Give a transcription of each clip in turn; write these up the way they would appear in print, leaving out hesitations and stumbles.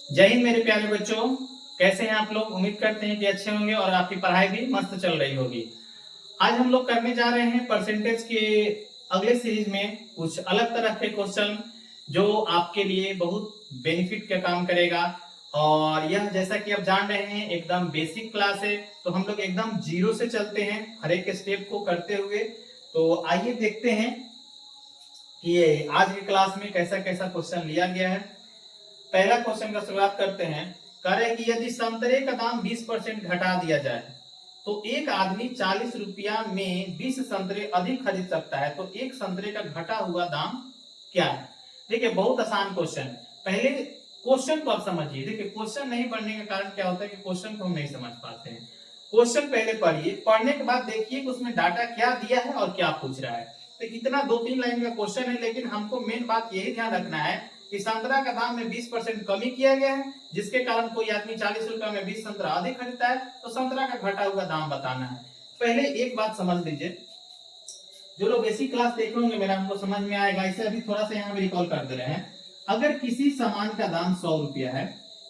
जय हिंद मेरे प्यारे बच्चों। कैसे हैं आप लोग? उम्मीद करते हैं कि अच्छे होंगे और आपकी पढ़ाई भी मस्त चल रही होगी। आज हम लोग करने जा रहे हैं परसेंटेज के अगले सीरीज में कुछ अलग तरह के क्वेश्चन जो आपके लिए बहुत बेनिफिट का काम करेगा। और यह जैसा कि आप जान रहे हैं एकदम बेसिक क्लास है, तो हम लोग एकदम जीरो से चलते हैं हर एक स्टेप को करते हुए। तो आइए देखते हैं कि आज की क्लास में कैसा कैसा क्वेश्चन लिया गया है। पहला क्वेश्चन का शुरुआत करते हैं। कह रहे हैं कि यदि संतरे का दाम 20% घटा दिया जाए तो एक आदमी 40 रुपया में 20 संतरे अधिक खरीद सकता है, तो एक संतरे का घटा हुआ दाम क्या है? देखिए बहुत आसान क्वेश्चन है। पहले क्वेश्चन को आप समझिए। देखिए क्वेश्चन नहीं पढ़ने के कारण क्या होता है कि क्वेश्चन को हम नहीं समझ पाते हैं। क्वेश्चन पहले पढ़िए, पढ़ने के बाद देखिए कि उसमें डाटा क्या दिया है और क्या पूछ रहा है। तो इतना 2-3 लाइन का क्वेश्चन है, लेकिन हमको मेन बात यही ध्यान रखना है कि संतरा का दाम में 20% कमी किया गया है, जिसके कारण कोई आदमी 40 रुपए में 20 संतरा अधिक खरीदता है, तो संतरा का घटा हुआ दाम बताना है। पहले एक बात समझ लीजिए, जो लोग बेसिक क्लास देखे होंगे मेरा, हमको समझ में आएगा। इसे अभी थोड़ा सा यहाँ पे रिकॉल कर दे रहे हैं। अगर किसी सामान का दाम 100 रुपया है,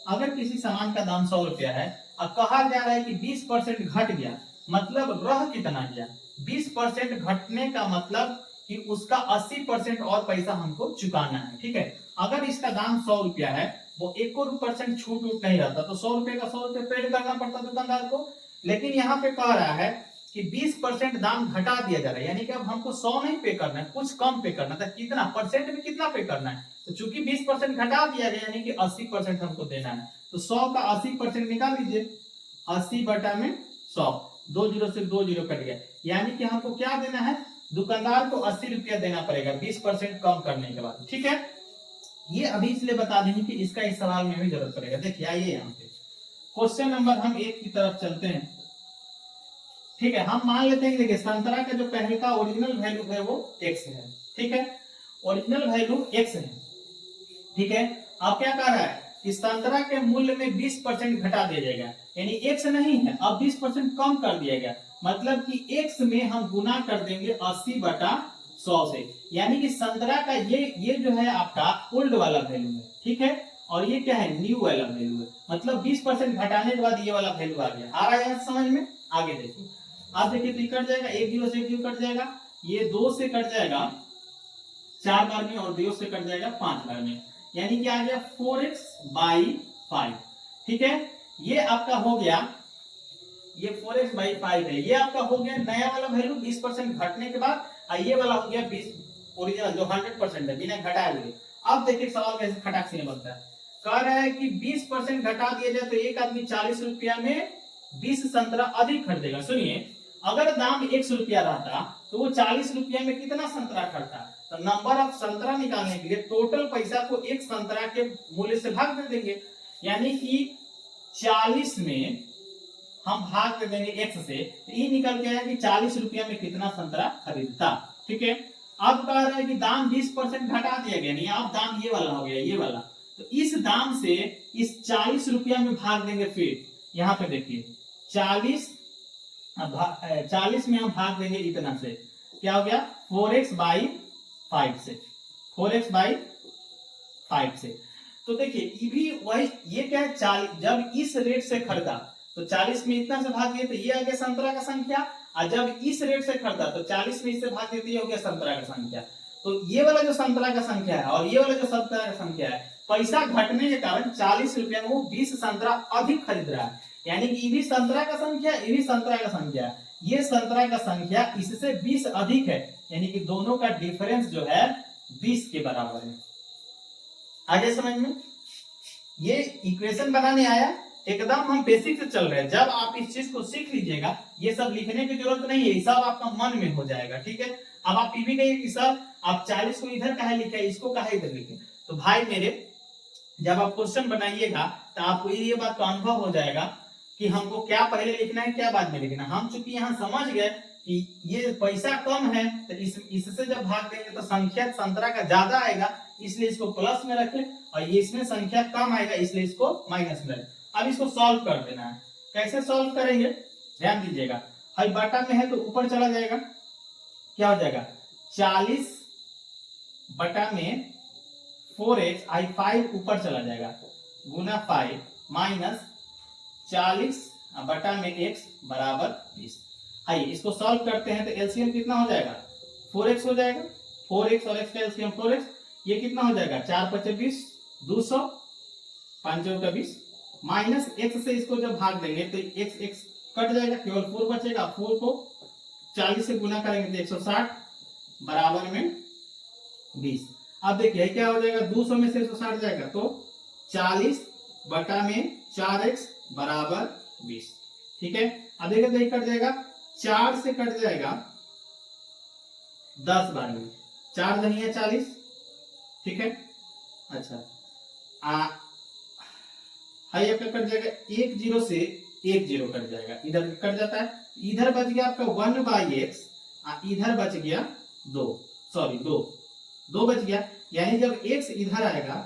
अगर किसी सामान का दाम 100 रुपया है और कहा जा रहा है कि 20% घट गया, मतलब रह कितना गया? 20% घटने का मतलब कि उसका 80% और पैसा हमको चुकाना है। ठीक है, अगर इसका दाम 100 रुपया है, वो 1% छूट उठ नहीं रहता, तो 100 रुपए का 100 रुपये पेड करना पड़ता दुकानदार को। लेकिन यहाँ पे कह रहा है कि 20% दाम घटा दिया जा रहा है, यानी कि अब हमको 100 नहीं पे करना है, कुछ कम पे करना था। कितना परसेंट में कितना पे करना है? तो चूंकि 20% घटा दिया गया, यानी कि 80% हमको देना है। तो 100 का 80% निकाल लीजिए, 80 बटा में 100, 2 जीरो से 2 जीरो कट गया, यानी कि हमको क्या देना है? दुकानदार को 80 रुपया देना पड़ेगा 20% कम करने के बाद। ठीक है, ये अभी इसलिए बता देंगे कि इसका इस सवाल में भी जरूरत पड़ेगा। देखिए आइए यहाँ पे क्वेश्चन नंबर हम 1 की तरफ चलते हैं। ठीक है, हम मान लेते हैं कि देखिए संतरा का जो पहले का ओरिजिनल वैल्यू है वो x है। ठीक है, ओरिजिनल वैल्यू x है। ठीक है, अब क्या कर रहा है कि संतरा के मूल्य में 20% घटा दिया जाएगा, यानी x नहीं है, अब 20% कम कर दिया गया, मतलब कि x में हम गुना कर देंगे 80 बटा 100 से, यानी कि संतरा का ये जो है आपका ओल्ड वाला वैल्यू है। ठीक है, और ये क्या है? न्यू वाला वैल्यू है, मतलब 20% घटाने के बाद ये वाला वैल्यू आ गया। आ रहा है समझ में? आगे देखिए, आप देखिए तो कट जाएगा, एक जीरो से एक जीरो कट जाएगा, ये 2 से कट जाएगा 4 बार में और 2 से कट जाएगा 5 बार में, यानी कि आ गया 4x/5। ठीक है, ये आपका हो गया, ये 4x/5 है, ये आपका हो गया नया वाला वैल्यू 20% घटने के बाद, और ये वाला हो गया 20 ओरिजिनल जो 100% है बिना घटाए हुए। अब देखिए सवाल कैसे खटाक से बनता है। कह रहा है कि 20% घटा दिया जाए तो एक आदमी 40 रुपया में 20 संतरा अधिक खरीदेगा। सुनिए, अगर दाम 100 रुपया रहता तो वो 40 रुपया में कितना संतरा खरीदता? तो नंबर ऑफ संतरा निकालने के लिए टोटल पैसा को एक संतरा के मूल्य से भाग दे देंगे, यानी कि 40 में हम भाग दे देंगे x से, तो ये निकल के आया कि 40 रुपया में कितना संतरा खरीदता। ठीक है, अब कह रहा है कि दाम 20% घटा दिया गया, नहीं अब दाम ये वाला हो गया, ये वाला, तो इस दाम से इस 40 रुपया में भाग देंगे। फिर यहाँ पे देखिए 40 में हम भाग देंगे इतना से, क्या हो गया? 4x/5 से, 4x/5 से। तो देखिए ये भी वही, ये क्या है? 40 जब इस रेट से खरीदा तो 40 में इतना से भाग दिए तो ये आ गया संतरा का संख्या, और जब इस रेट से खरीदा तो 40 में इससे भाग देते हो गया संतरा का संख्या। तो ये वाला जो संतरा का संख्या है और ये वाला जो संतरा का संख्या है, पैसा घटने के कारण 40 रुपया में वो 20 संतरा अधिक खरीद रहा है, यानी कि ये भी संतरा का संख्या, ये भी संतरा का संख्या, ये संतरा का संख्या इससे 20 अधिक है, यानी कि दोनों का डिफरेंस जो है 20 के बराबर है। आगे समझ में? ये इक्वेशन बनाने आया, एकदम हम बेसिक से चल रहे हैं। जब आप इस चीज को सीख लीजिएगा, ये सब लिखने की जरूरत नहीं है, सब आपका मन में हो जाएगा। ठीक है, अब आप भी कहिए कि सर आप 40 को इधर काहे लिखे, इसको काहे इधर लिखे? तो भाई मेरे, जब आप क्वेश्चन बनाइएगा तो आपको ये बात का अनुभव हो जाएगा कि हमको क्या पहले लिखना है, क्या बाद में लिखना है। हम चूंकि यहाँ समझ गए कि ये पैसा कम है, तो इससे जब भाग देंगे तो संख्या संतरा का ज्यादा आएगा, इसलिए इसको प्लस में रखें, और ये इसमें संख्या कम आएगा इसलिए इसको माइनस में रखें। अब इसको सॉल्व कर देना है। कैसे सॉल्व करेंगे ध्यान दीजिएगा। हई बटा में है तो ऊपर चला जाएगा, क्या हो जाएगा? 40 बटा में 4x/5 ऊपर चला जाएगा, गुना 5 माइनस 40 बटा में x बराबर 20। आइए इसको सॉल्व करते हैं तो एलसीएम कितना हो जाएगा 4x हो जाएगा। 4x और x का एलसीएम 4x, ये कितना हो जाएगा 4 × 5 = 200, 5 × 20 माइनस x से इसको जब भाग देंगे तो x कट जाएगा, केवल 4 बचेगा। 4 को 40 से गुना करेंगे तो 160 बराबर में 20। अब देखिए क्या हो जाएगा 200 में से 160 जाएगा तो 40 बटा में 4x बराबर 20। ठीक है, अब देखिए तो ये कट जाएगा, 4 से कट जाएगा 10 बार में, 4 × 40। ठीक है, अच्छा हाई आपका कट जाएगा, 1 0 से 1 0 कट जाएगा, इधर कट जाता है, इधर बच गया आपका 1/x, इधर बच गया 2 बच गया। यानी जब x इधर आएगा,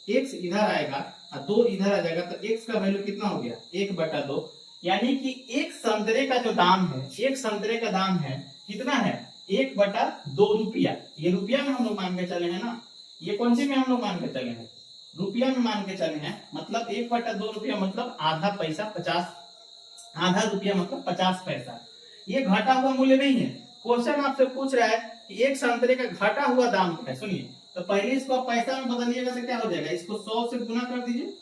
x इधर आएगा और 2 इधर आ जाएगा तो x का वैल्यू कितना हो गया 1/2। यानी कि एक संतरे का जो दाम है, एक संतरे का दाम है कितना है 1/2 रुपया। ये रुपया में हम लोग मान के चले हैं ना, ये कौन सी में हम लोग मान के चले हैं, रुपया में मान के चले हैं। मतलब 1/2 रुपया मतलब आधा पैसा 50, आधा रुपया मतलब 50 पैसा। ये घटा हुआ मूल्य नहीं है। क्वेश्चन आपसे पूछ रहा है कि एक संतरे का घटा हुआ दाम क्या है। सुनिए, तो पहले इसको आप पैसा में बदलिएगा तो क्या हो जाएगा, इसको 100 से गुना कर दीजिए,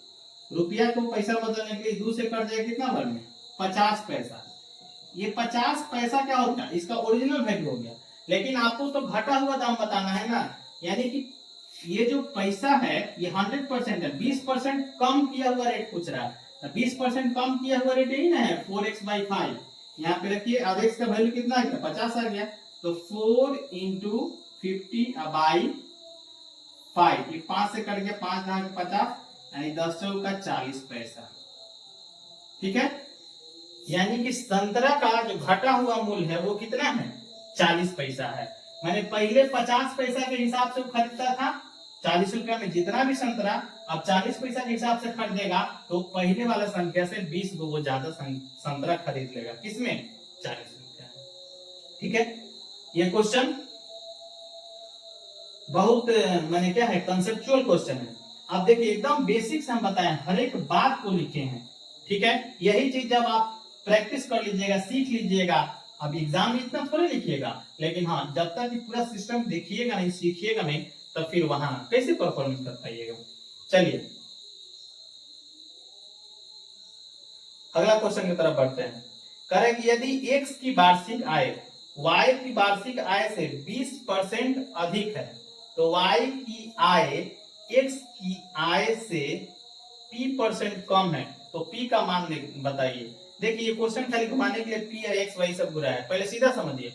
रुपया को पैसा बदलने के लिए 2 से कट जाएगा कितना बार में 50 पैसा। ये 50 पैसा क्या होता है, इसका ओरिजिनल वैल्यू हो गया। लेकिन आपको तो घटा हुआ दाम बताना है ना, यानी कि ये जो पैसा है ये 100% है, 20% कम किया हुआ रेट पूछ रहा है। 20% कम किया हुआ रेट यही ना है 4x/5। यहाँ पे रखिए, अब x का वैल्यू कितना आ गया 50 आ गया, तो 4 × 50/5, ये 5 से कट गया, 5 × 50 यानी 10 का 40 पैसा। ठीक है, यानी कि संतरा का जो घटा हुआ मूल्य है वो कितना है 40 पैसा है। मैंने पहले 50 पैसा के हिसाब से खरीदता था, 40 रुपया में जितना भी संतरा, अब 40 पैसा के हिसाब से खरीदेगा तो पहले वाला संख्या से 20 गो वो ज्यादा संतरा खरीद लेगा। किसमें 40 रुपया। ठीक है, ये क्वेश्चन बहुत मैंने क्या है कंसेप्चुअल क्वेश्चन है। अब देखिए एकदम बेसिक से हम बताएं, हर एक बात को लिखे हैं। ठीक है, यही चीज जब आप प्रैक्टिस कर लीजिएगा, सीख लीजिएगा, अब एग्जाम में इतना थोड़े लिखिएगा, लेकिन हाँ जब तक पूरा सिस्टम देखिएगा नहीं, सीखिएगा नहीं, तो फिर वहां कैसे परफॉर्मेंस कर पाइएगा। चलिए अगला क्वेश्चन की तरफ बढ़ते हैं। कह रहे कि यदि x की वार्षिक आय y की वार्षिक आय से 20% अधिक है तो y की आय x की आय से p% कम है तो p का मान बताइए। देखिए क्वेश्चन खाली घुमाने के लिए p या x y सब बुरा है, पहले सीधा समझिए।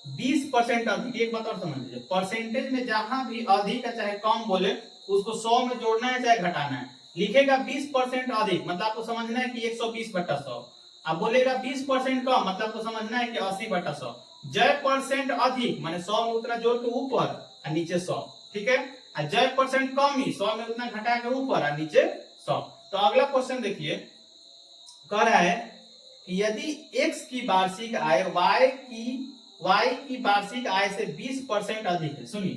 20% अधिक, एक बात और समझ लीजिए, परसेंटेज में जहां भी अधिक है चाहे कम बोले उसको 100 में जोड़ना है चाहे घटाना है। लिखेगा 20% अधिक मतलब आपको समझना है कि 120/100। अब बोलेगा 20% कम मतलब आपको समझना है कि 80/100। जय परसेंट अधिक माने 100 में उतना जोड़ के ऊपर और नीचे 100। ठीक है, और जय परसेंट कम ही 100 में उतना घटा के ऊपर और नीचे 100। तो अगला क्वेश्चन देखिए, कह रहा है कि यदि x की वार्षिक आय y की वार्षिक आय से 20% अधिक है। सुनिए,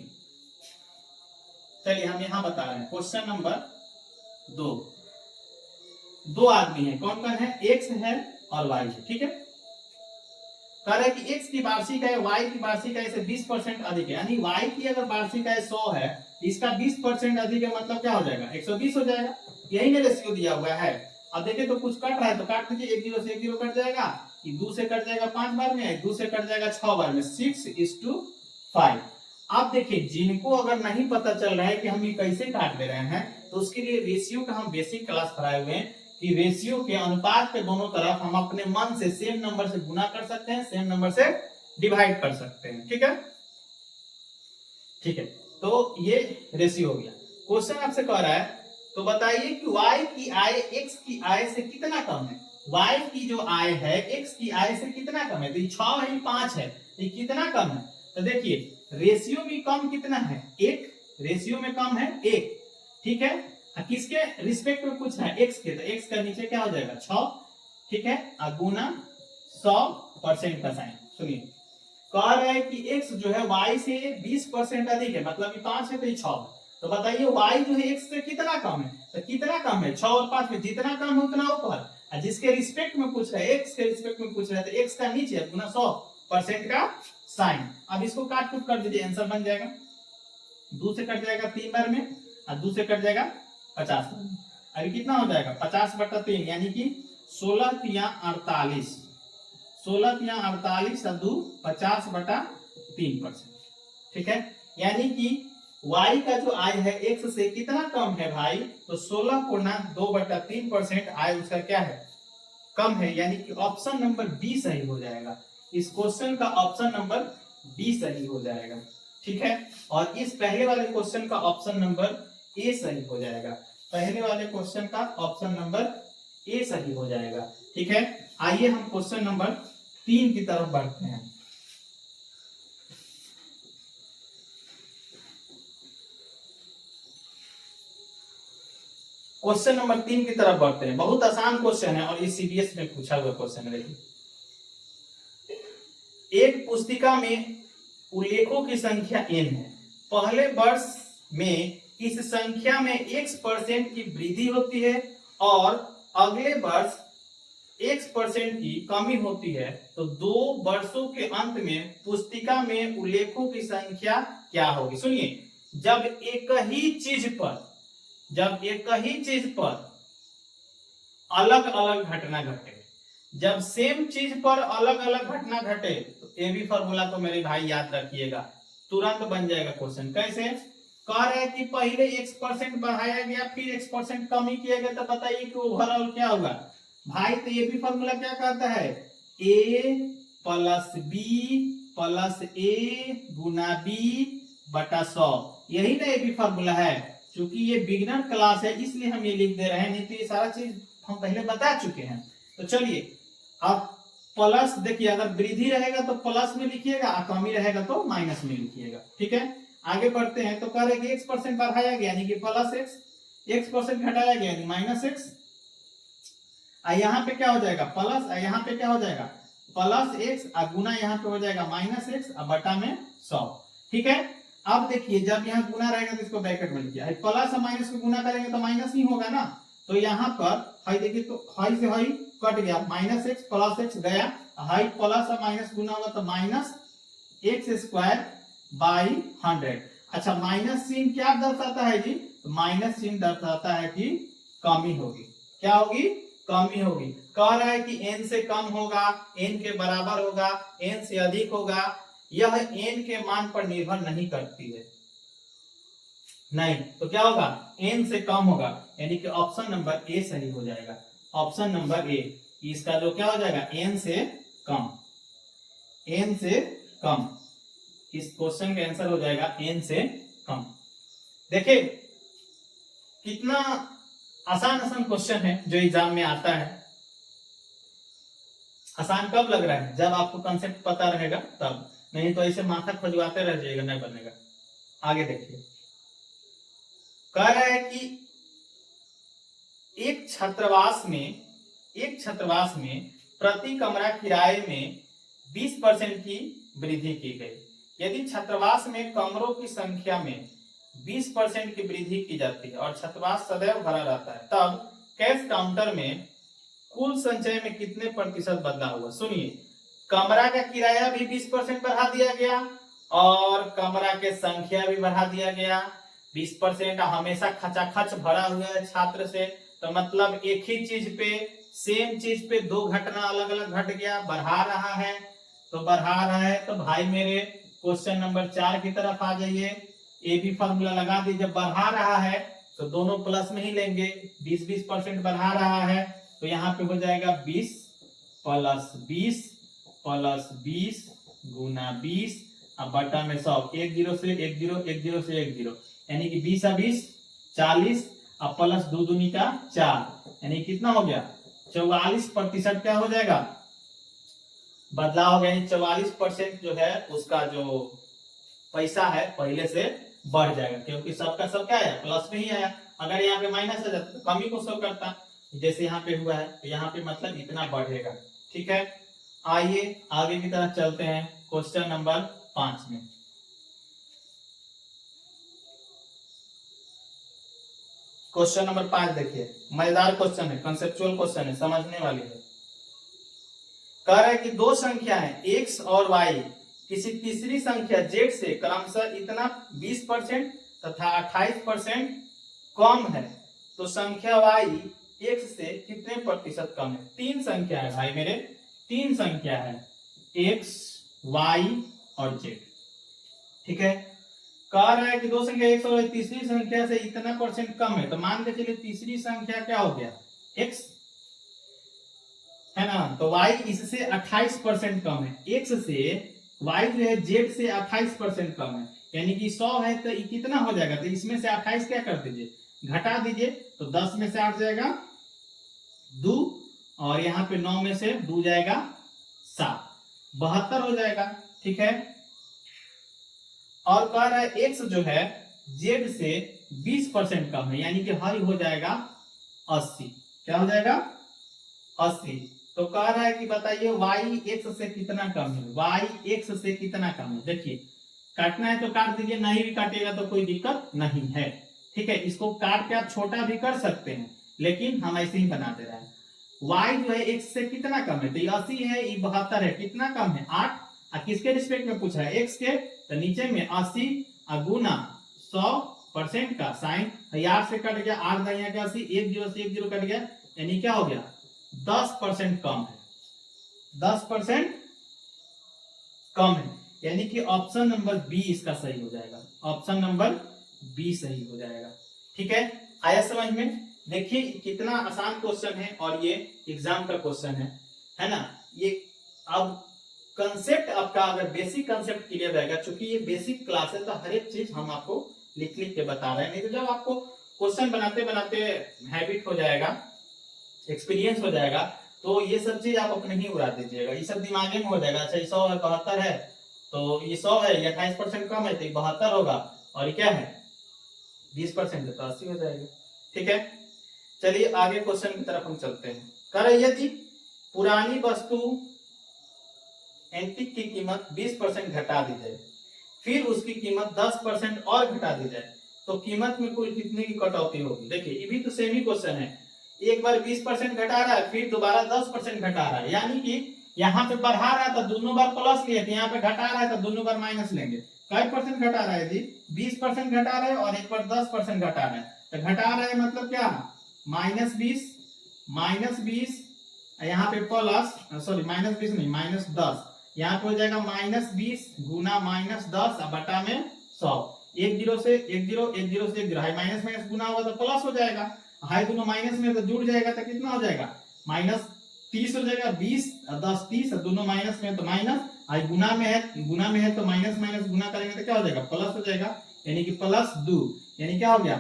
चलिए हम यहां बता रहे हैं क्वेश्चन नंबर 2 आदमी है, कौन कौन है, x है और y है। ठीक है, कह रहा है कि x की वार्षिक आय y की वार्षिक आय से 20% अधिक है, यानी y की अगर वार्षिक आय 100 है, इसका 20% अधिक है मतलब क्या हो जाएगा 120 हो जाएगा। यही ना रेशियो दिया हुआ है। अब देखिए तो कुछ कट रहा है तो काट दीजिए, 1 0 से 1 0 कट जाएगा, 2 से कट जाएगा 5 बार में, 2 से कट जाएगा 6 बार में, 6:5। अब देखिए जिनको अगर नहीं पता चल रहा है कि हम ये कैसे काट दे रहे हैं तो उसके लिए रेशियो का हम बेसिक क्लास कराए हुए हैं कि रेशियो के अनुपात के दोनों तरफ हम अपने मन से सेम नंबर से गुना कर सकते हैं, सेम नंबर से डिवाइड कर सकते हैं। ठीक है, ठीक है, तो ये रेशियो हो गया। क्वेश्चन आपसे कह रहा है तो बताइए कि y की आय x की आय से कितना कम है। y की जो आय है x की आय से कितना कम है, तो 6 है 5 है, ये कितना कम है। तो देखिए रेशियो भी कम कितना है 1, रेशियो में कम है 1। ठीक है, किसके रिस्पेक्ट में पूछ रहा है x के, तो x का नीचे क्या हो जाएगा 6। ठीक है, गुना 100% का साइन। सुनिए कह रहा है कि x जो है y से 20% अधिक है, मतलब 5 है तो 6। तो बताइए y जो है x से कितना कम है, तो कितना कम है 6 और 5 में, जितना कम है उतना ऊपर, और जिसके रिस्पेक्ट में पूछ रहा है एक्स के रिस्पेक्ट में पूछ रहा है तो एक्स का नीचे गुना 100% का साइन। अब इसको काट कूट कर दीजिए, आंसर बन जाएगा 2 से कट जाएगा 3 बार में और 2 से कट जाएगा 50 बार में। अभी कितना हो जाएगा 50/3 यानी कि 16 तिया 48, 16 तिया 48 और 2 50/3%। ठीक है, यानी कि y का जो i है x से कितना कम है भाई, तो 16/2/3% i उसका क्या है, कम है, यानी कि ऑप्शन नंबर बी सही हो जाएगा। इस क्वेश्चन का ऑप्शन नंबर बी सही हो जाएगा। ठीक है, और इस पहले वाले क्वेश्चन का ऑप्शन नंबर ए सही हो जाएगा। पहले वाले क्वेश्चन का ऑप्शन नंबर ए सही हो जाएगा। ठीक है, आइए हम क्वेश्चन नंबर 3 की तरफ बढ़ते हैं। क्वेश्चन नंबर 3 की तरफ बढ़ते हैं। बहुत आसान क्वेश्चन है और ये सीबीएस में पूछा हुआ क्वेश्चन है। देखिए, एक पुस्तिका में उल्लेखों की संख्या n है। पहले वर्ष में इस संख्या में x% की वृद्धि होती है और अगले वर्ष x% की कमी होती है, तो 2 वर्षों के अंत में पुस्तिका में उल्लेखों की संख्या क्या होगी। सुनिए, जब एक ही चीज पर अलग अलग घटना घटे, जब सेम चीज पर अलग अलग घटना घटे, तो ये भी फॉर्मूला तो मेरे भाई याद रखिएगा, तुरंत बन जाएगा क्वेश्चन। कैसे कह रहे हैं कि पहले x% बढ़ाया गया फिर x% कमी किया गया, तो बताइए कि ओवरऑल क्या होगा भाई। तो ये भी फॉर्मूला क्या कहता है, a + b + a Guna b बटा 100। यही ना ये भी फॉर्मूला है। क्योंकि ये बिगिनर क्लास है इसलिए हम ये लिख दे रहे हैं, नहीं तो ये सारा चीज हम पहले बता चुके हैं। तो चलिए, अब प्लस देखिए, अगर वृद्धि रहेगा तो प्लस में लिखिएगा और कमी रहेगा तो माइनस में लिखिएगा। ठीक है, आगे बढ़ते हैं। तो कह रहे कि x% बढ़ाया गया यानी कि प्लस x, x% घटाया गया यानी माइनस x। यहाँ पे क्या हो जाएगा प्लस, यहाँ पे क्या हो जाएगा प्लस x और गुना यहाँ पे हो जाएगा माइनस x और बटा में 100। ठीक है, अब देखिए जब यहाँ गुना रहेगा तो इसको ब्रैकेट में लिखिए, प्लस और माइनस को गुना करेंगे तो माइनस ही होगा ना। तो यहाँ पर हाई देखिए, तो हाई से हाई कट गया, माइनस x प्लस x गया, हाई प्लस और माइनस गुना हुआ तो माइनस x² बाई 100। अच्छा, माइनस चिन्ह क्या दर्शाता है जी, तो माइनस चिन्ह दर्शाता है कि कमी होगी। क्या होगी, कमी होगी। कह रहा है कि n से कम होगा, n के बराबर होगा, n से अधिक होगा, यह n के मान पर निर्भर नहीं करती है, नहीं। तो क्या होगा, n से कम होगा, यानी कि ऑप्शन नंबर ए सही हो जाएगा। ऑप्शन नंबर ए, इसका जो क्या हो जाएगा n से कम, n से कम, इस क्वेश्चन का आंसर हो जाएगा n से कम। देखिए कितना आसान क्वेश्चन है जो एग्जाम में आता है। आसान कब लग रहा है, जब आपको कंसेप्ट पता रहेगा तब, नहीं तो ऐसे माथा खजुआते रह जाएगा, नहीं बनेगा। आगे देखिए, कह रहा है कि एक छात्रावास में प्रति कमरा किराए में 20% की वृद्धि की गई। यदि छात्रावास में कमरों की संख्या में 20% की वृद्धि की जाती है और छात्रावास सदैव भरा रहता है, तब कैश काउंटर में कुल संचय में कितने प्रतिशत बदलाव हुआ। सुनिए, कमरा का किराया भी 20% बढ़ा दिया गया और कमरा के संख्या भी बढ़ा दिया गया। 20% हमेशा खचाखच भरा हुआ है छात्र से, तो मतलब एक ही चीज पे, सेम चीज पे 2 घटना अलग अलग घट गया, बढ़ा रहा है। तो भाई मेरे क्वेश्चन नंबर 4 की तरफ आ जाइए। ए भी फॉर्मूला लगा दीजिए, जब बढ़ा रहा है तो दोनों प्लस में ही लेंगे। 20% बढ़ा रहा है तो यहाँ पे हो जाएगा 20 + 20 + 20 गुना 20 अब बटा में 100। 1 0 से 1 0, 1 0 से 1 0, यानी कि 20 और 20 40, अब प्लस 2 दूनी का 4, यानी कितना हो गया 44% क्या हो जाएगा बदलाव हो गया। 44% जो है उसका जो पैसा है पहले से बढ़ जाएगा, क्योंकि सबका सब क्या है प्लस में ही आया। अगर यहाँ पे माइनस आ जाता तो कमी को शो करता, जैसे यहाँ पे हुआ है, तो यहाँ पे मतलब इतना बढ़ेगा। ठीक है, आइए आगे की तरफ चलते हैं क्वेश्चन नंबर 5 में। क्वेश्चन नंबर 5 देखिए, मजेदार क्वेश्चन है, कंसेप्चुअल क्वेश्चन है, समझने वाली है। कह रहा है कि दो संख्याएं x और y किसी तीसरी संख्या z से क्रमशः इतना 20% तथा 28% कम है, तो संख्या y x से कितने प्रतिशत कम है। तीन संख्या है भाई मेरे, तीन संख्या है x y और z, ठीक है। कह रहा है कि दो संख्या x और तीसरी संख्या से इतना परसेंट कम है, तो मान के चलिए तीसरी संख्या क्या हो गया x है ना, तो y इससे 28% कम है, x से y जो है z से 28% कम है, यानी कि 100 है तो कितना हो जाएगा, तो इसमें से 28 क्या कर दीजिए घटा दीजिए, तो 10 में से 8 जाएगा 2 और यहाँ पे 9 में से 2 जाएगा 7, 72 हो जाएगा, ठीक है। और कह रहा है x जो है z से 20% कम है, यानी कि हल हो जाएगा 80, क्या हो जाएगा 80। तो कह रहा है कि बताइए y x से कितना कम है, y x से कितना कम है। देखिए काटना है तो काट दीजिए, नहीं भी काटिएगा तो कोई दिक्कत नहीं है, ठीक है। इसको काट के आप छोटा भी कर सकते हैं, लेकिन हम ऐसे ही बना दे रहे हैं। y जो है x से कितना कम है, तो ये 80 है, ये 72 है, कितना कम है 8, और किसके रिस्पेक्ट में पूछा है x के, तो नीचे में 80 गुना 100% का साइन, 8 से कट गया, 8 दाइया के 80, 1 0 से 1 0 कट गया, यानी क्या हो गया 10% कम है, 10% कम है, यानी कि ऑप्शन नंबर बी इसका सही हो जाएगा, ऑप्शन नंबर बी सही हो जाएगा, ठीक है। आया समझ में। देखिए कितना आसान क्वेश्चन है और ये एग्जाम का क्वेश्चन है ना। ये अब कंसेप्ट आपका अगर बेसिक कंसेप्ट क्लियर रहेगा, चूंकि ये बेसिक क्लास है तो हर एक चीज हम आपको लिख लिख के बता रहे हैं, नहीं तो जब आपको क्वेश्चन बनाते बनाते हैबिट हो जाएगा, एक्सपीरियंस हो जाएगा, तो ये सब चीज आप अपने ही उड़ा दीजिएगा, ये सब दिमाग में हो जाएगा। अच्छा 100 है 72 है, तो ये 100 है, ये 28% कम है तो ये 72 होगा, और ये क्या है 20% है तो 80 हो जाएगा, ठीक है। चलिए आगे क्वेश्चन की तरफ हम चलते हैं। कह रहे यदि पुरानी वस्तु एंटीक की कीमत 20% घटा दी जाए, फिर उसकी कीमत 10% और घटा दी जाए, तो कीमत में कुल कितने की कटौती होगी। देखिए ये भी तो सेम ही क्वेश्चन है, एक बार 20% घटा रहा है, फिर दोबारा 10% घटा रहा है, यानी कि यहाँ पे बढ़ा रहा है तो दोनों बार प्लस लिए थे, यहाँ पे घटा रहा है तो दोनों बार माइनस लेंगे। कई परसेंट घटा रहा है जी, 20% घटा रहे हैं और एक बार 10% घटा रहे हैं, तो घटा रहे हैं मतलब क्या -20 यहाँ पे प्लस, सॉरी -20 नहीं -10, यहाँ पे हो जाएगा -20 गुना -10 बटा में 100, 1 0 से 1 0 1 0 से 1 0, हाई माइनस माइनस गुना होगा तो प्लस हो जाएगा, हाई दोनों माइनस में तो जुड़ जाएगा तो कितना हो जाएगा -30 हो जाएगा, 20 10 30, दोनों माइनस में तो माइनस, आई गुना में है तो माइनस माइनस गुना करेंगे तो क्या हो जाएगा प्लस हो जाएगा, यानी कि +2, यानी क्या हो गया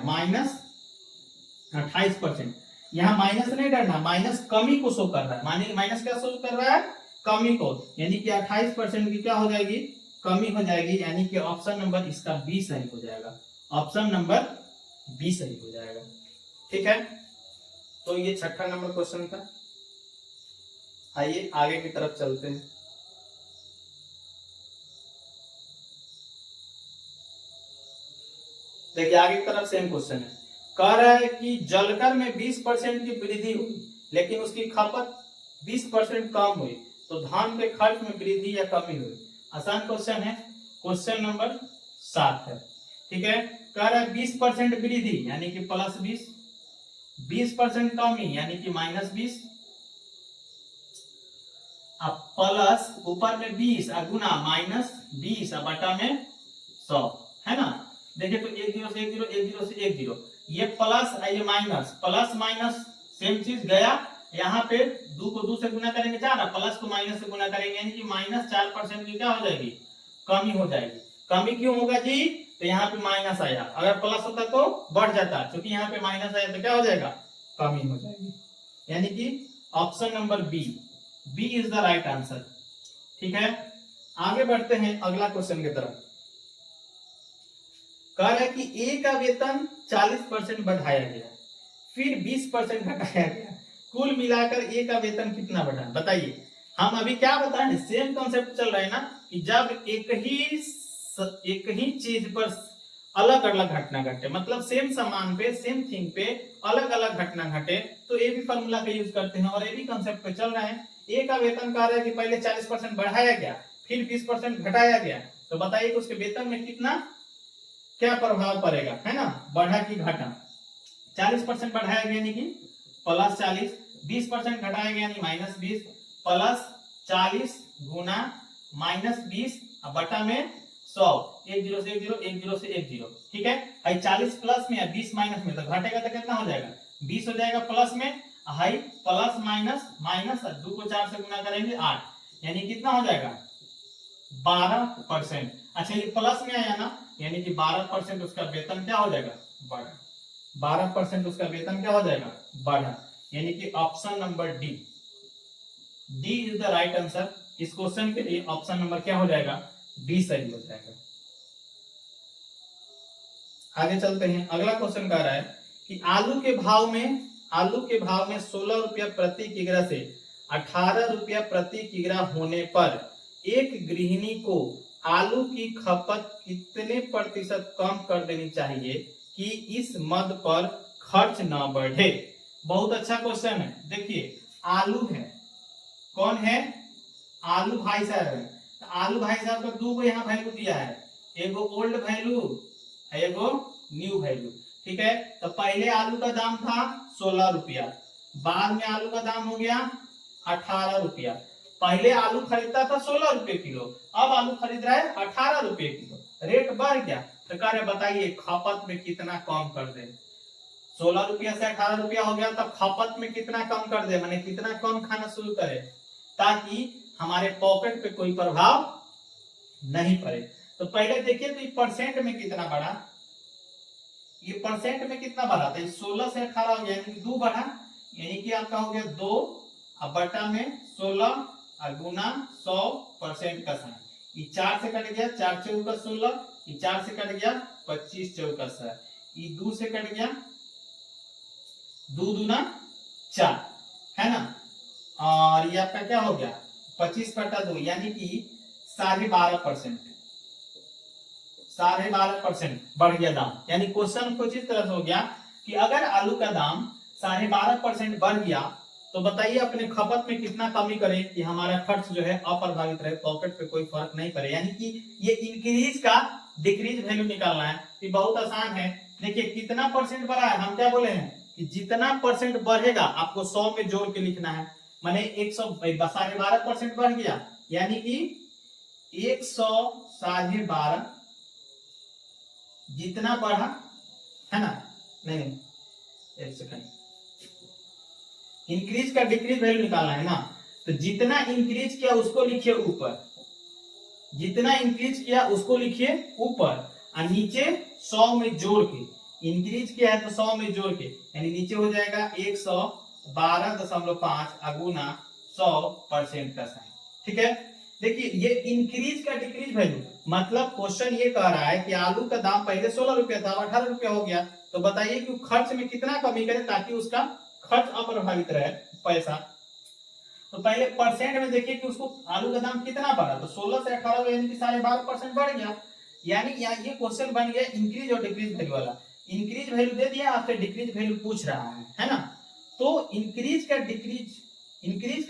-28%। यहाँ माइनस नहीं करना, माइनस कमी को शो कर रहा है, माने माइनस क्या शो कर रहा है कमी को, यानी कि 28% की क्या हो जाएगी कमी हो जाएगी, यानी कि ऑप्शन नंबर इसका बी सही हो जाएगा, ऑप्शन नंबर बी सही हो जाएगा, ठीक है। तो ये छठा नंबर क्वेश्चन था। आइए आगे की तरफ चलते हैं। देखिए आगे की तरफ सेम क्वेश्चन है, कह रहा है कि जलकर में 20% की वृद्धि हुई, लेकिन उसकी खपत 20% कम हुई, तो धान के खर्च में वृद्धि या कमी हुई। आसान क्वेश्चन है, क्वेश्चन नंबर 7 है, ठीक है। कह रहा है 20% वृद्धि यानी कि +20, 20% कमी यानी कि -20, अब प्लस ऊपर में 20 गुना -20 बटा में 100, है ना। देखिए तो 1 0 से 1 0 1 0 से 1 0, ये प्लस ये माइनस, प्लस माइनस सेम चीज गया, यहाँ पे 2 को 2 से गुना करेंगे 4, प्लस को माइनस से गुना करेंगे, यानी कि -4% की क्या हो जाएगी कमी हो जाएगी। कमी क्यों होगा जी, तो यहाँ पे माइनस आया, अगर प्लस होता तो बढ़ जाता, क्योंकि यहाँ पे माइनस आया तो क्या हो जाएगा कमी हो जाएगी, यानी कि option number B is the right answer, ठीक है। आगे बढ़ते हैं अगला क्वेश्चन की तरफ। कह रहा है कि ए का वेतन 40% बढ़ाया गया, फिर 20% घटाया गया, कुल मिलाकर ए का वेतन कितना बढ़ा, बताइए। हम अभी क्या बता रहे हैं, सेम कॉन्सेप्ट चल रहा है ना, कि जब एक ही चीज पर अलग अलग घटना घटे, मतलब सेम सामान पे सेम थिंग पे अलग अलग घटना घटे तो ए बी फॉर्मूला का यूज करते हैं और ए बी कंसेप्ट पे चल रहे हैं। ए का वेतन कह रहा है कि पहले 40% बढ़ाया गया फिर 20% घटाया गया, तो बताइए कि उसके वेतन में कितना क्या प्रभाव पड़ेगा, है ना, बढ़ा कि घटा। 40% बढ़ाया गया यानी कि प्लस 40, 20% घटाया गया यानी माइनस 20, प्लस 40 गुना माइनस 20 बटा में 100, 1 0 से 1 0, 1 0 से 1 0, ठीक है। हाई 40 प्लस में या 20 माइनस में, तो घटेगा तो कितना हो जाएगा 20 हो जाएगा प्लस में, हाई प्लस माइनस माइनस 2 को 4 से गुना करेंगे 8, यानी कितना हो जाएगा 12%। अच्छा ये प्लस में आया ना, यानी कि 12% उसका वेतन क्या हो जाएगा बढ़ा, 12% उसका वेतन क्या हो जाएगा बढ़ा, यानी कि option number D, D is the right answer. इस क्वेश्चन के लिए ऑप्शन नंबर क्या हो जाएगा डी सही हो जाएगा। आगे चलते हैं, अगला क्वेश्चन कह रहा है कि आलू के भाव में 16 रुपया प्रति किग्रा से 18 रुपया प्रति किग्रा होने पर एक गृहिणी को आलू की खपत कितने प्रतिशत कम कर देनी चाहिए कि इस मद पर खर्च न बढ़े। बहुत अच्छा क्वेश्चन है। देखिए आलू है, कौन है आलू भाई साहब है, तो आलू भाई साहब का दो यहाँ वैल्यू दिया है, एगो ओल्ड वैल्यू एगो न्यू वैल्यू, ठीक है। तो पहले आलू का दाम था 16 रुपया, बाद में आलू का दाम हो गया 18 रुपया। पहले आलू खरीदता था 16 रुपए किलो, अब आलू खरीद रहा है 18 रुपए किलो, रेट बढ़ गया। तो कह रहे बताइए खपत में कितना कम कर दे, 16 रुपया से 18 रुपया हो गया, तब खपत में कितना कम कर दे, माने कितना कम खाना शुरू करे ताकि हमारे पॉकेट पे कोई प्रभाव नहीं पड़े। तो पहले देखिए तो ये परसेंट में कितना बढ़ा, ये परसेंट में कितना बढ़ा था, 16 से 18 हो गया यानी कि 2 बढ़ा, यानी कि आपका हो गया 2 अब बटा में 16 और गुना 100% का साइन, ये 4 से कट गया, 4 चौका 16, ये 4 से कट गया 25 चौका 100, ये 2 से कट गया 2 दूना 4, है ना, और ये आपका क्या हो गया 25 बटा 2 यानी कि 12.5%, 12.5% बढ़ गया दाम। यानी क्वेश्चन कुछ इस तरह से हो गया कि अगर आलू का दाम 12.5% बढ़ गया तो बताइए अपने खपत में कितना कमी करें कि हमारा खर्च जो है अप्रभावित रहे, पॉकेट पे कोई फर्क नहीं पड़े। यानी कि ये इंक्रीज का डिक्रीज वैल्यू निकालना है, ये बहुत आसान है। देखिए कितना परसेंट बढ़ा है, हम क्या बोले हैं कि जितना परसेंट बढ़ेगा आपको 100 में जोड़ के लिखना है, माने 12.5% बढ़ गया यानी कि 112 जितना बढ़ा, है ना, नहीं एक सेकंड, इंक्रीज का डिक्रीज वैल्यू निकालना है ना, तो जितना इंक्रीज किया उसको लिखिए ऊपर, जितना इंक्रीज किया उसको लिखिए ऊपर और नीचे 100 में जोड़ के, इंक्रीज किया है तो 100 में जोड़ के, यानी नीचे हो जाएगा 112.5 अगुना 100% का साइन, ठीक है। देखिए ये इंक्रीज का डिक्रीज वैल्यू, मतलब क्वेश्चन ये कह रहा है कि आलू का दाम पहले 16 रुपया था, 18 रुपया हो गया, तो बताइए कि खर्च में कितना कमी करे ताकि उसका खर्च अप्रभावित रहे पैसा। तो पहले परसेंट में देखिए कि उसको आलू का दाम कितना बढ़ा, तो 16 से 18 यानी कि 12.5% बढ़ गया, यानी ये क्वेश्चन बन गया इंक्रीज और डिक्रीज वैल्यू वाला। इंक्रीज वैल्यू दे दिया, आपसे डिक्रीज वैल्यू पूछ रहा है ना, तो इंक्रीज का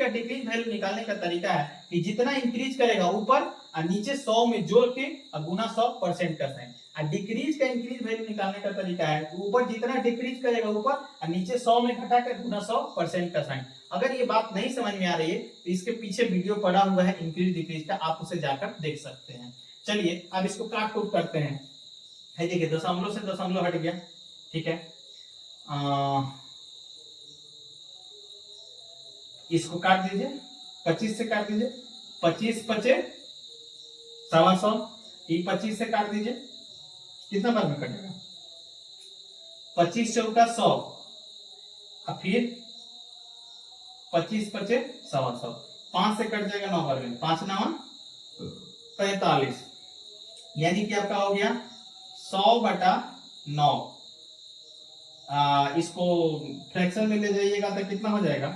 डिक्रीज वैल्यू निकालने का तरीका है कि जितना इंक्रीज करेगा ऊपर और नीचे 100 में जोड़ के और गुना 100% का साइन, और डिक्रीज का इंक्रीज वैल्यू निकालने का तरीका है ऊपर जितना डिक्रीज करेगा ऊपर और नीचे 100 में घटा कर गुना 100% का साइन। अगर ये बात नहीं समझ में आ रही है तो इसके पीछे वीडियो पड़ा हुआ है इंक्रीज डिक्रीज का, आप उसे जाकर देख सकते हैं। चलिए अब इसको काट कूट करते हैं, देखिए दशमलव से दशमलव हट गया, ठीक है, इसको काट दीजिए, 25 से काट दीजिए, 25 पचे 125, 25 से काट दीजिए, कितना बार में कटेगा, 25 चौका 100 और फिर 25 पचे 125, 5 से कट जाएगा 9 बार में, 5 9 45, यानी कि आपका हो गया 100/9। इसको फ्रैक्शन में ले जाइएगा तो कितना हो जाएगा,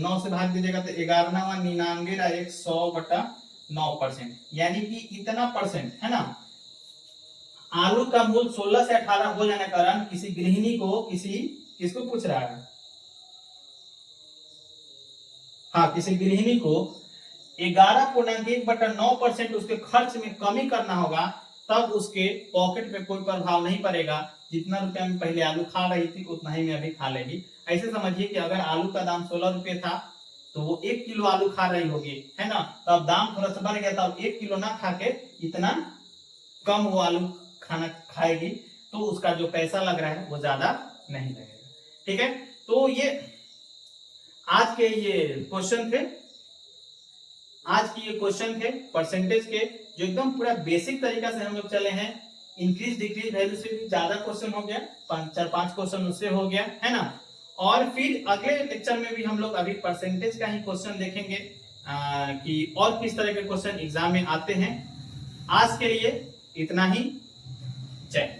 9 से भाग दीजिएगा तो 11 100/9%, यानी कि इतना परसेंट, है ना, आलू का मूल्य 16 से 18 हो जाने के कारण किसी गृहिणी को किसको पूछ रहा है, हाँ किसी गृहिणी को 11.1/9% उसके खर्च में कमी करना होगा, तब उसके पॉकेट पे कोई प्रभाव नहीं पड़ेगा। जितना रुपया में पहले आलू खा रही थी उतना ही में अभी खा लेगी। ऐसे समझिए कि अगर आलू का दाम 16 रुपये था तो वो 1 किलो आलू खा रही होगी, है ना, तो अब दाम थोड़ा सा बढ़ गया था, अब 1 किलो ना खा के इतना कम वो आलू खाना खाएगी, तो उसका जो पैसा लग रहा है वो ज्यादा नहीं लगेगा। ठीक है, तो ये आज के ये क्वेश्चन थे, आज की ये क्वेश्चन थे परसेंटेज के, जो एकदम पूरा बेसिक तरीका से हम लोग चले हैं। इंक्रीज डिक्रीज वैल्यू से भी ज्यादा क्वेश्चन हो गया, 4-5 क्वेश्चन उससे हो गया, है ना। और फिर अगले लेक्चर में भी हम लोग अभी परसेंटेज का ही क्वेश्चन देखेंगे कि और किस तरह के क्वेश्चन एग्जाम में आते हैं। आज के लिए इतना ही, जय।